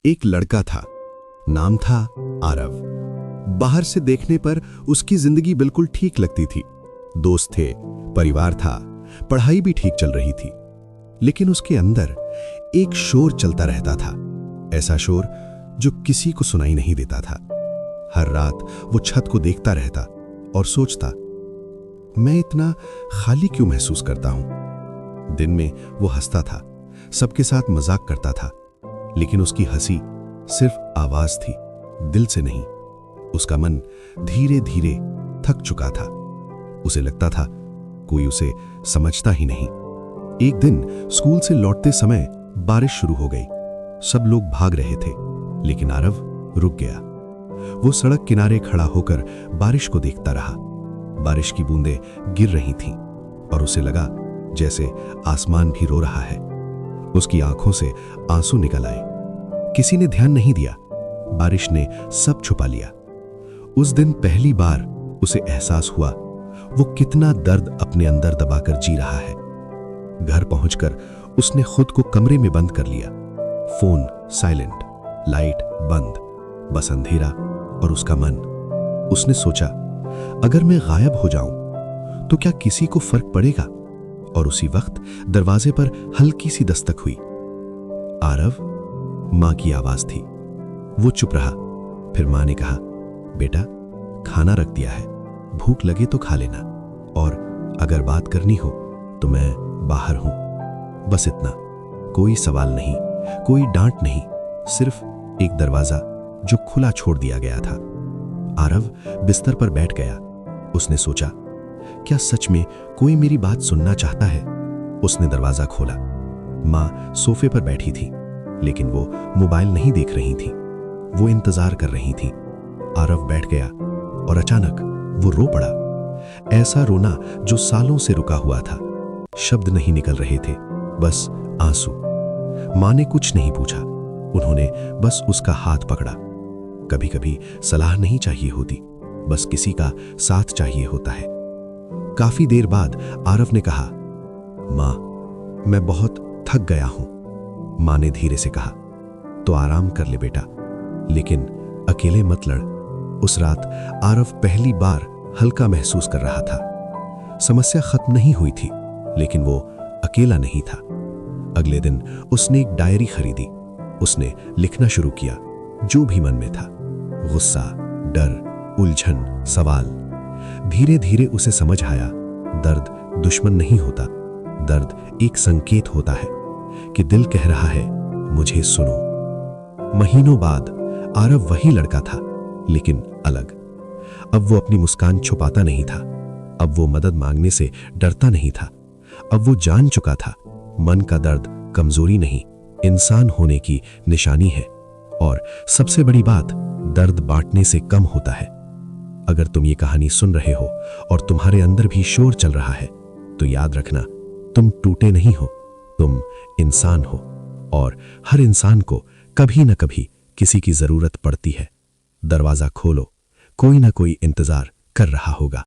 एक लड़का था, नाम था आरव। बाहर से देखने पर उसकी जिंदगी बिल्कुल ठीक लगती थी। दोस्त थे, परिवार था, पढ़ाई भी ठीक चल रही थी। लेकिन उसके अंदर एक शोर चलता रहता था, ऐसा शोर जो किसी को सुनाई नहीं देता था। हर रात वो छत को देखता रहता और सोचता, मैं इतना खाली क्यों महसूस करता हूं। दिन में वो हंसता था, सबके साथ मजाक करता था, लेकिन उसकी हंसी सिर्फ आवाज थी, दिल से नहीं। उसका मन धीरे धीरे थक चुका था। उसे लगता था कोई उसे समझता ही नहीं। एक दिन स्कूल से लौटते समय बारिश शुरू हो गई। सब लोग भाग रहे थे, लेकिन आरव रुक गया। वो सड़क किनारे खड़ा होकर बारिश को देखता रहा। बारिश की बूंदें गिर रही थीं और उसे लगा जैसे आसमान भी रो रहा है। उसकी आंखों से आंसू निकल आए। किसी ने ध्यान नहीं दिया, बारिश ने सब छुपा लिया। उस दिन पहली बार उसे एहसास हुआ वो कितना दर्द अपने अंदर दबाकर जी रहा है। घर पहुंचकर उसने खुद को कमरे में बंद कर लिया। फोन साइलेंट, लाइट बंद, बस अंधेरा और उसका मन। उसने सोचा, अगर मैं गायब हो जाऊं तो क्या किसी को फर्क पड़ेगा। और उसी वक्त दरवाजे पर हल्की सी दस्तक हुई। आरव, मां की आवाज थी। वो चुप रहा। फिर मां ने कहा, बेटा खाना रख दिया है, भूख लगे तो खा लेना, और अगर बात करनी हो तो मैं बाहर हूं। बस इतना, कोई सवाल नहीं, कोई डांट नहीं, सिर्फ एक दरवाजा जो खुला छोड़ दिया गया था। आरव बिस्तर पर बैठ गया। उसने सोचा, क्या सच में कोई मेरी बात सुनना चाहता है। उसने दरवाजा खोला। मां सोफे पर बैठी थी, लेकिन वो मोबाइल नहीं देख रही थी, वो इंतजार कर रही थी। आरव बैठ गया और अचानक वो रो पड़ा। ऐसा रोना जो सालों से रुका हुआ था। शब्द नहीं निकल रहे थे, बस आंसू। मां ने कुछ नहीं पूछा, उन्होंने बस उसका हाथ पकड़ा। कभी कभी सलाह नहीं चाहिए होती, बस किसी का साथ चाहिए होता है। काफी देर बाद आरव ने कहा, मां मैं बहुत थक गया हूं। मां ने धीरे से कहा, तो आराम कर ले बेटा, लेकिन अकेले मत लड़। उस रात आरव पहली बार हल्का महसूस कर रहा था। समस्या खत्म नहीं हुई थी, लेकिन वो अकेला नहीं था। अगले दिन उसने एक डायरी खरीदी। उसने लिखना शुरू किया जो भी मन में था, गुस्सा, डर, उलझन, सवाल। धीरे धीरे उसे समझ आया, दर्द दुश्मन नहीं होता, दर्द एक संकेत होता है कि दिल कह रहा है, मुझे सुनो। महीनों बाद आरव वही लड़का था, लेकिन अलग। अब वो अपनी मुस्कान छुपाता नहीं था, अब वो मदद मांगने से डरता नहीं था। अब वो जान चुका था, मन का दर्द कमजोरी नहीं, इंसान होने की निशानी है। और सबसे बड़ी बात, दर्द बांटने से कम होता है। अगर तुम ये कहानी सुन रहे हो और तुम्हारे अंदर भी शोर चल रहा है, तो याद रखना, तुम टूटे नहीं हो, तुम इंसान हो, और हर इंसान को कभी न कभी किसी की जरूरत पड़ती है। दरवाजा खोलो, कोई ना कोई इंतजार कर रहा होगा।